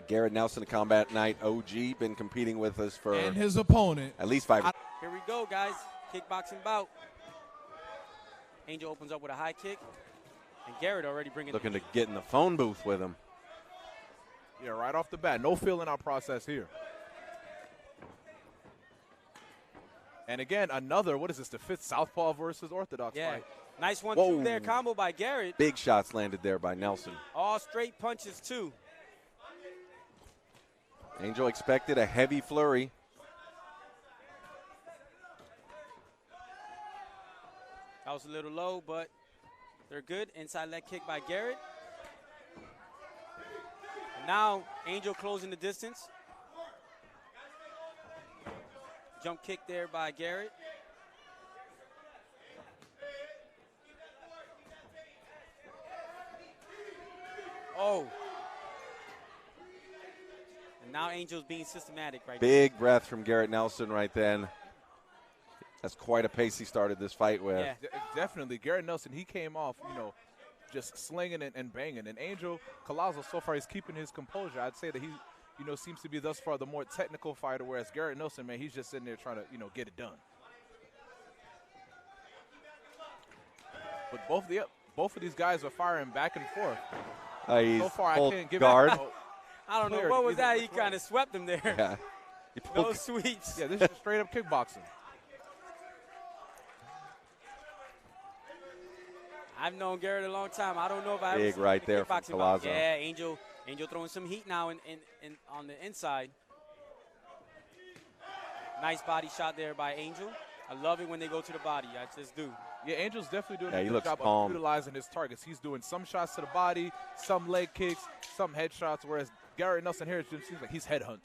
Garrett Nelson, a Combat Night OG, been competing with us for and his opponent at least 5 years. Here we go, guys. Kickboxing bout. Angel opens up with a high kick, and Garrett already bringing Looking to get in the phone booth with him. Yeah, right off the bat. No feeling out process here. And again, another, what is this, the 5th Southpaw versus Orthodox fight? Nice 1-2 Whoa. there, combo by Garrett. Big shots landed there by Nelson. All straight punches, too. Angel expected a heavy flurry. That was a little low, but they're good. Inside leg kick by Garrett. And now Angel closing the distance. Jump kick there by Garrett. Oh. And now Angel's being systematic right now. Big breath from Garrett Nelson right then. That's quite a pace he started this fight with. Yeah. Definitely. Garrett Nelson, he came off, just slinging and banging. And Angel Collazo, so far, he's keeping his composure. I'd say that he, seems to be thus far the more technical fighter, whereas Garrett Nelson, man, he's just sitting there trying to, get it done. But both of these guys are firing back and forth. So far, I can't give guard. I don't know. What was that? He kind of swept him there. Yeah. No sweeps. Yeah, this is straight up kickboxing. I've known Garrett a long time. I don't know if I Big ever seen right there from kickboxing bout. Collazo. Yeah, Angel throwing some heat now in on the inside. Nice body shot there by Angel. I love it when they go to the body. I just do. Yeah, Angel's definitely doing he a good looks job calm. of utilizing his targets. He's doing some shots to the body, some leg kicks, some headshots, whereas Garrett Nelson here, it just seems like he's headhunting.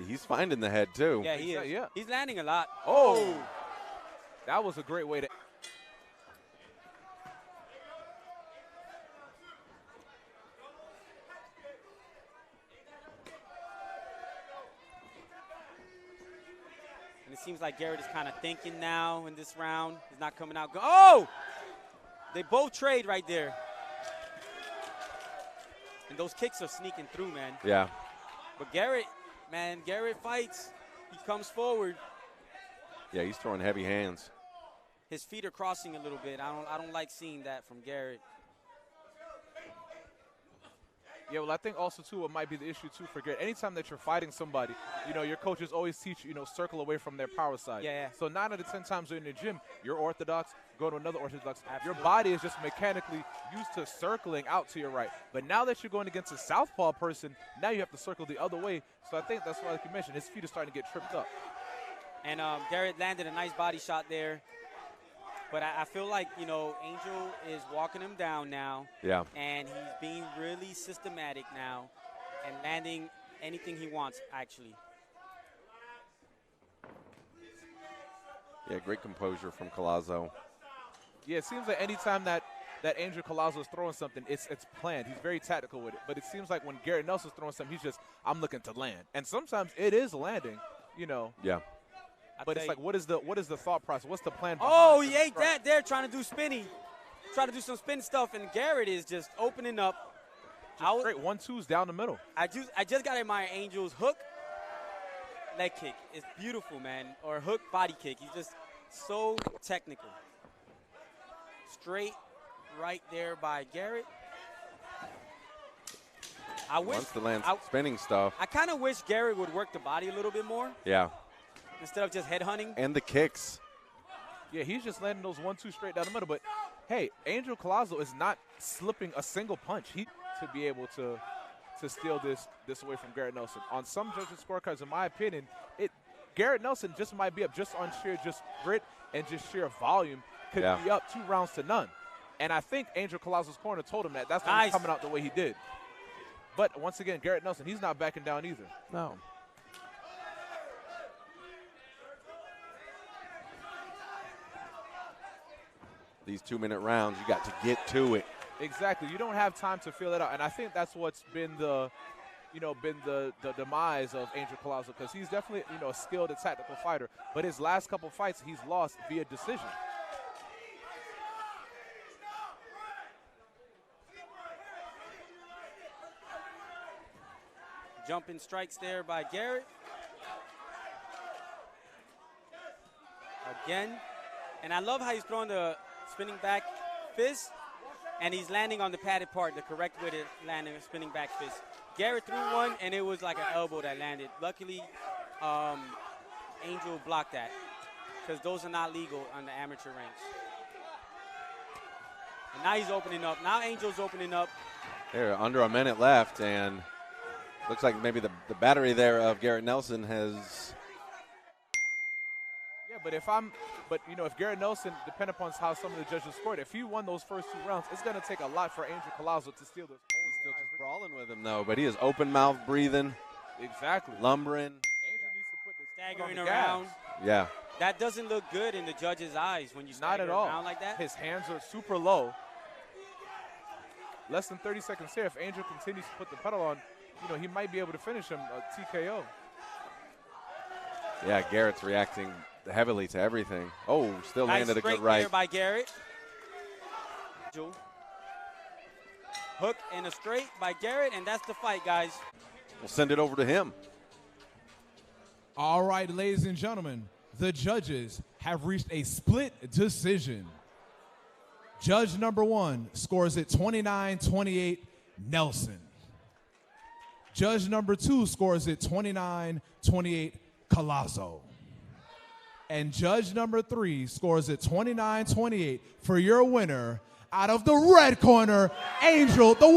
He's finding the head, too. Yeah, he is. Yeah. He's landing a lot. Oh! That was a great way to. And it seems like Garrett is kind of thinking now in this round. He's not coming out. Oh! They both trade right there. And those kicks are sneaking through, man. Yeah. But Garrett fights. He comes forward. Yeah, he's throwing heavy hands. His feet are crossing a little bit. I don't like seeing that from Garrett. Yeah, well, I think also, too, what might be the issue, too, for Garrett, anytime that you're fighting somebody, your coaches always teach you, circle away from their power side. Yeah. So 9 out of 10 times you're in the gym, you're orthodox, go to another orthodox. Absolutely. Your body is just mechanically used to circling out to your right. But now that you're going against a southpaw person, now you have to circle the other way. So I think that's why, like you mentioned, his feet are starting to get tripped up. And Garrett landed a nice body shot there. But I feel like, Angel is walking him down now. Yeah. And he's being really systematic now and landing anything he wants, actually. Yeah, great composure from Collazo. Yeah, it seems like anytime that Angel Collazo is throwing something, it's planned. He's very tactical with it. But it seems like when Garrett Nelson's throwing something, he's just, I'm looking to land. And sometimes it is landing, Yeah. But it's like, what is the thought process? What's the plan? Oh, he ate that there, trying to do spinny. Trying to do some spin stuff, and Garrett is just opening up. Just straight 1-2s down the middle. I just got to admire Angel's hook leg kick. It's beautiful, man. Or hook body kick. He's just so technical. Straight right there by Garrett. Wants to land spinning stuff. I kind of wish Garrett would work the body a little bit more. Yeah. Instead of just headhunting. And the kicks. Yeah, he's just landing those 1-2 straight down the middle. But, hey, Angel Collazo is not slipping a single punch. He to be able to steal this away from Garrett Nelson. On some judges' scorecards, in my opinion, Garrett Nelson just might be up just on sheer grit and just sheer volume. Could be up 2-0. And I think Angel Collazo's corner told him that. That's why he's coming out the way he did. But, once again, Garrett Nelson, he's not backing down either. No. These 2-minute rounds, you got to get to it. Exactly. You don't have time to feel it out. And I think that's what's been the been the demise of Angel Collazo, because he's definitely, a skilled and tactical fighter. But his last couple fights, he's lost via decision. Jumping strikes there by Garrett. Again. And I love how he's throwing the spinning back fist, and he's landing on the padded part, the correct way to land a spinning back fist. Garrett threw one, and it was like an elbow that landed. Luckily, Angel blocked that, because those are not legal on the amateur ranks. And now he's opening up. Now Angel's opening up. There, under a minute left, and looks like maybe the battery there of Garrett Nelson has. Yeah, but if Garrett Nelson, depending upon how some of the judges scored, if he won those first 2 rounds, it's going to take a lot for Angel Collazo to steal this. He's still just brawling with him, though, but he is open mouth breathing. Exactly. Lumbering. Angel needs to put this Staggering on the around. gas. Yeah. That doesn't look good in the judge's eyes when you Not stagger at all. around like that. His hands are super low. Less than 30 seconds here. If Angel continues to put the pedal on, he might be able to finish him TKO. Yeah, Garrett's reacting heavily to everything. Oh, still Nice landed a straight good right. there by Garrett. Hook and a straight by Garrett, and that's the fight, guys. We'll send it over to him. All right, ladies and gentlemen, the judges have reached a split decision. Judge number 1 scores it 29-28 Nelson. Judge number 2 scores it 29-28 Collazo. And judge number 3 scores it 29-28 for your winner out of the red corner, Angel the